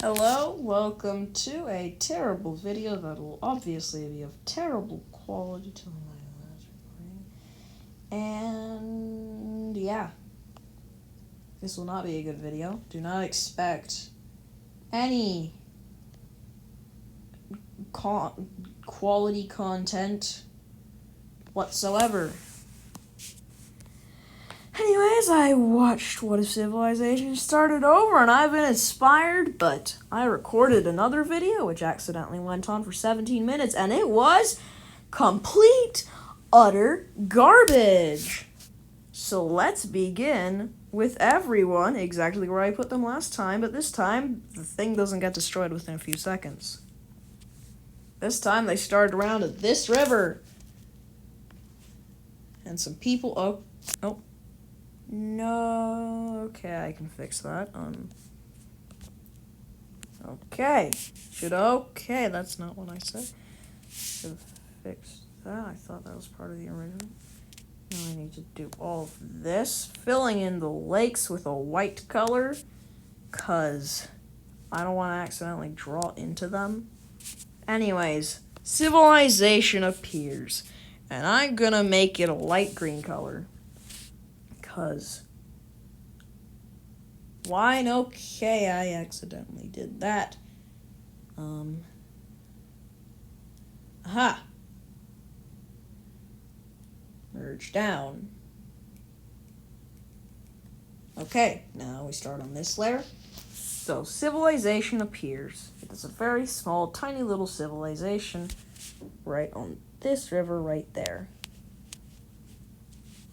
Hello, welcome to a terrible video that will obviously be of terrible quality to my and yeah, this will not be a good video. Do not expect any quality content whatsoever. Anyways, I watched What If Civilization Started Over and I've been inspired, but I recorded another video which accidentally went on for 17 minutes and it was complete, utter garbage. So let's begin with everyone exactly where I put them last time, but this time the thing doesn't get destroyed within a few seconds. This time they started around at this river. And some people, oh. No, okay, I can fix that. Okay, that's not what I said. Should have fixed that. I thought that was part of the original. Now I need to do all of this, filling in the lakes with a white color, cause I don't want to accidentally draw into them. Anyways, civilization appears, and I'm gonna make it a light green color. Cause why? Okay, I accidentally did that. Aha. Merge down. Okay, now we start on this layer. So civilization appears. It is a very small, tiny little civilization right on this river right there.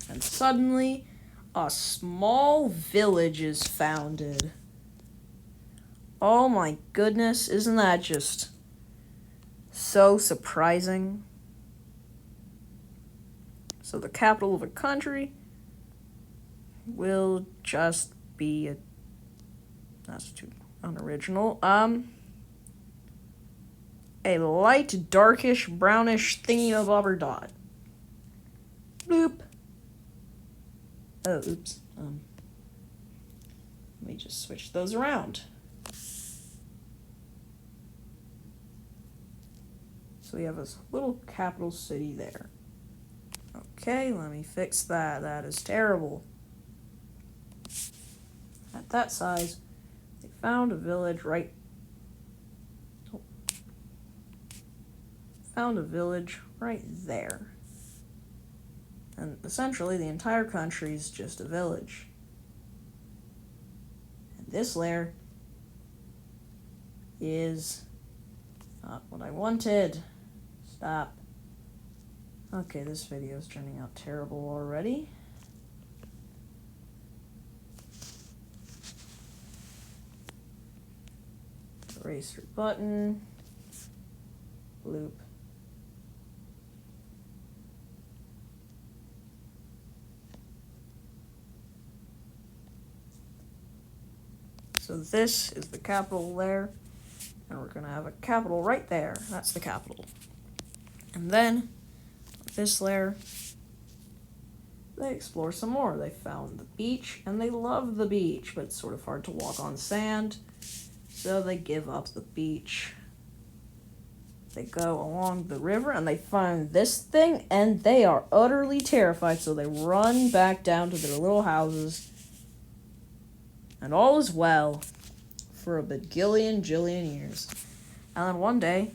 And suddenly, a small village is founded. Oh my goodness, isn't that just so surprising? So the capital of a country will just be that's too unoriginal. A light, darkish, brownish thingy-mabobber dot. Bloop. Oh, oops. Let me just switch those around. So we have a little capital city there. Okay, let me fix that. That is terrible. At that size, they found a village right... Found a village right there. And essentially, the entire country is just a village. And this layer is not what I wanted. Stop. Okay, this video is turning out terrible already. Eraser button. Loop. So this is the capital there, and we're going to have a capital right there. That's the capital. And then, this layer, they explore some more. They found the beach, and they love the beach, but it's sort of hard to walk on sand, so they give up the beach. They go along the river, and they find this thing, and they are utterly terrified, so they run back down to their little houses. And all is well for a bajillion years. And then one day,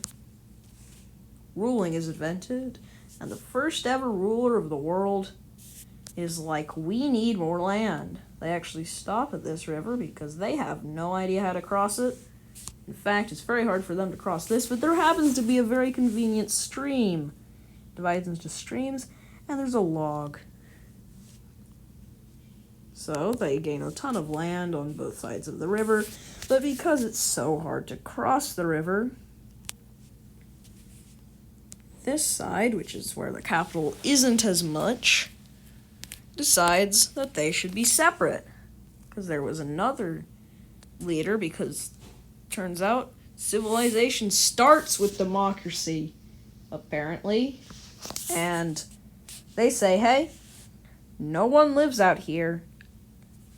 ruling is invented, and the first ever ruler of the world is like, we need more land. They actually stop at this river because they have no idea how to cross it. In fact, it's very hard for them to cross this, but there happens to be a very convenient stream. Divides into streams, and there's a log. So they gain a ton of land on both sides of the river, but because it's so hard to cross the river, this side, which is where the capital isn't as much, decides that they should be separate. Because there was another leader, because turns out civilization starts with democracy, apparently. And they say, hey, no one lives out here,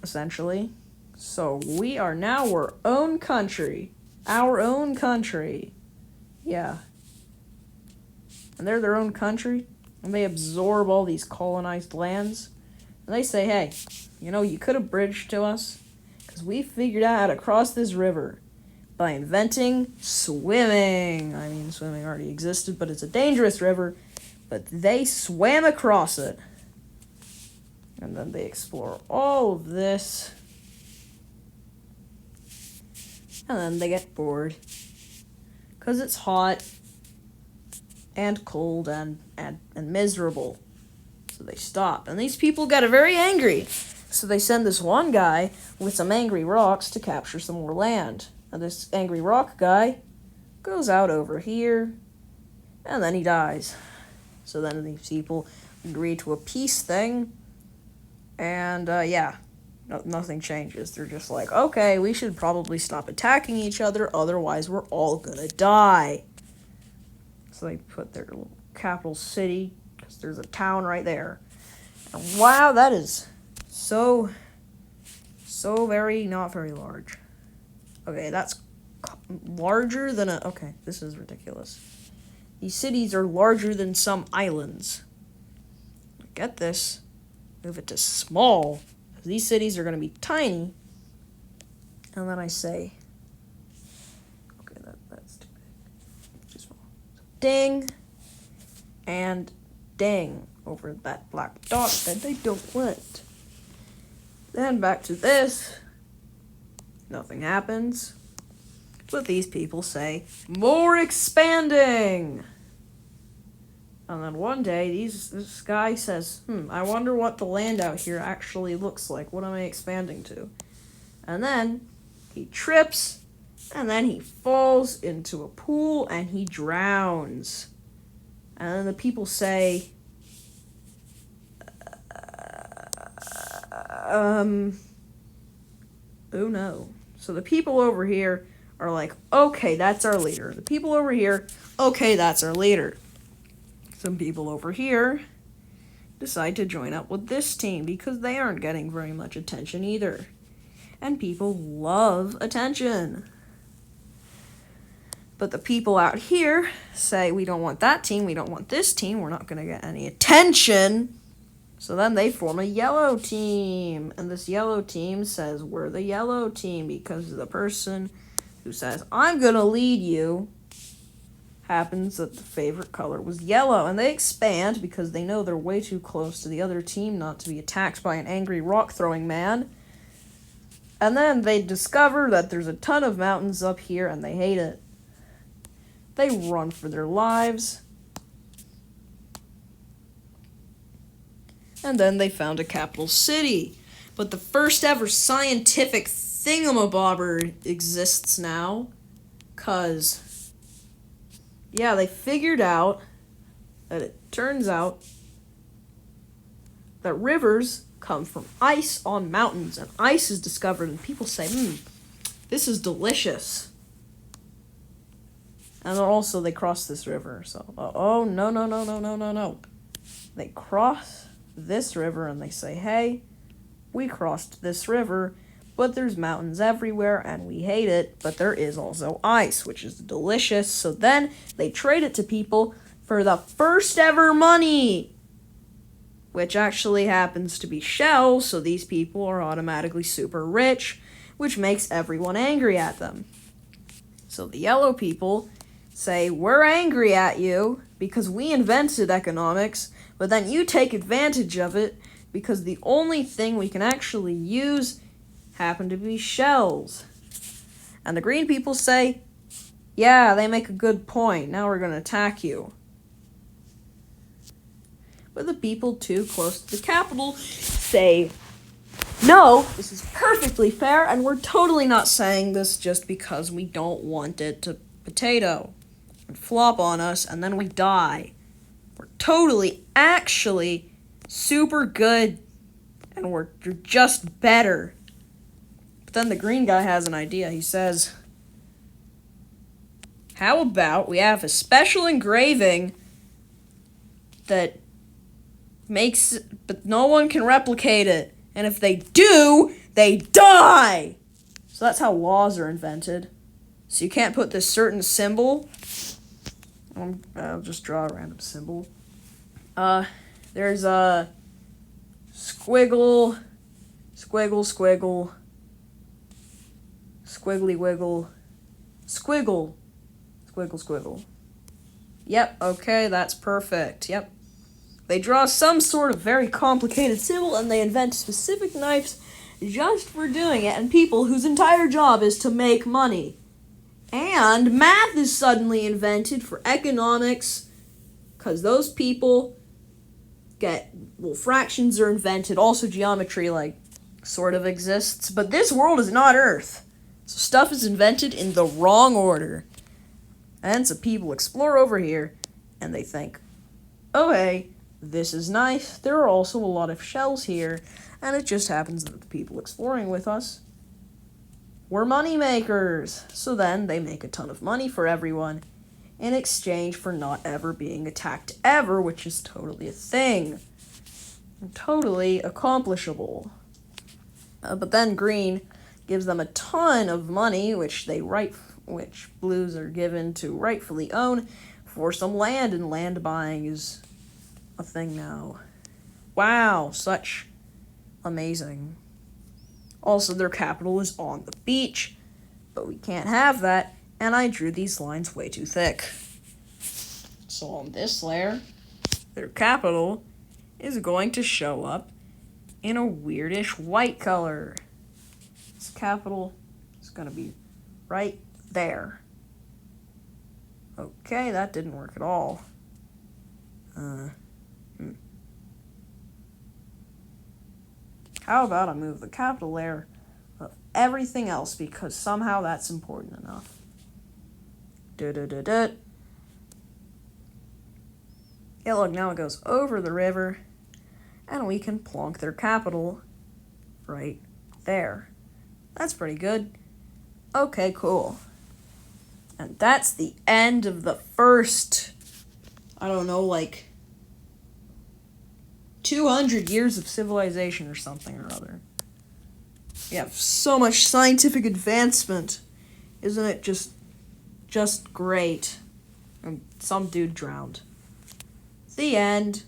essentially. So we are now our own country. Our own country. Yeah. And they're their own country, and they absorb all these colonized lands. And they say, hey, you could have bridged to us, because we figured out how to cross this river by inventing swimming. I mean, swimming already existed, but it's a dangerous river. But they swam across it. And then they explore all of this. And then they get bored. Because it's hot and cold and miserable. So they stop. And these people get very angry. So they send this one guy with some angry rocks to capture some more land. And this angry rock guy goes out over here, and then he dies. So then these people agree to a peace thing, and nothing changes. They're just like, okay, we should probably stop attacking each other, otherwise we're all gonna die. So they put their little capital city, because there's a town right there. And wow, that is so very, not very large. Okay, that's larger than okay, this is ridiculous. These cities are larger than some islands. Get this. Move it to small. Because these cities are going to be tiny. And then I say, okay, that's too big. Too small. Ding. And ding. Over that black dot that they don't want. Then back to this. Nothing happens. But these people say, more expanding! And then one day, this guy says, I wonder what the land out here actually looks like. What am I expanding to? And then he trips, and then he falls into a pool, and he drowns. And then the people say, oh no. So the people over here are like, okay, that's our leader. The people over here, okay, that's our leader. Some people over here decide to join up with this team because they aren't getting very much attention either. And people love attention. But the people out here say, we don't want that team, we don't want this team, we're not going to get any attention. So then they form a yellow team. And this yellow team says, we're the yellow team, because the person who says, I'm going to lead you, happens that the favorite color was yellow. And they expand because they know they're way too close to the other team not to be attacked by an angry rock-throwing man. And then they discover that there's a ton of mountains up here, and they hate it. They run for their lives. And then they found a capital city. But the first ever scientific thingamabobber exists now. 'Cause, yeah, they figured out that it turns out that rivers come from ice on mountains. And ice is discovered, and people say, this is delicious. And then also they cross this river. So, no. They cross this river, and they say, hey, we crossed this river, but there's mountains everywhere, and we hate it, but there is also ice, which is delicious. So then they trade it to people for the first ever money, which actually happens to be shells, so these people are automatically super rich, which makes everyone angry at them. So the yellow people say, we're angry at you because we invented economics, but then you take advantage of it because the only thing we can actually use happen to be shells. And the green people say, yeah, they make a good point. Now we're going to attack you. But the people too close to the capital say, no, this is perfectly fair, and we're totally not saying this just because we don't want it to potato and flop on us, and then we die. We're totally, actually, super good, and we're just better. But then the green guy has an idea. He says, how about we have a special engraving that makes, but no one can replicate it. And if they do, they die! So that's how laws are invented. So you can't put this certain symbol. I'll just draw a random symbol. There's a squiggle, squiggle, squiggle, squiggly wiggle, squiggle, squiggle, squiggle. Yep, okay, that's perfect. Yep. They draw some sort of very complicated symbol and they invent specific knives just for doing it, and people whose entire job is to make money. And math is suddenly invented for economics, because those people fractions are invented. Also, geometry, sort of exists. But this world is not Earth. So stuff is invented in the wrong order. And so people explore over here, and they think, oh hey, this is nice. There are also a lot of shells here, and it just happens that the people exploring with us were money makers. So then they make a ton of money for everyone in exchange for not ever being attacked ever, which is totally a thing. And totally accomplishable. But then green gives them a ton of money, which blues are given to rightfully own for some land, and land buying is a thing now. Wow, such amazing. Also, their capital is on the beach, but we can't have that, and I drew these lines way too thick. So on this layer, their capital is going to show up in a weirdish white color. This capital is going to be right there. Okay, that didn't work at all. How about I move the capital layer of everything else, because somehow that's important enough. Yeah, look, now it goes over the river, and we can plonk their capital right there. That's pretty good. Okay, cool. And that's the end of the first, 200 years of civilization or something or other. Yeah, so much scientific advancement. Isn't it just great? And some dude drowned. The end.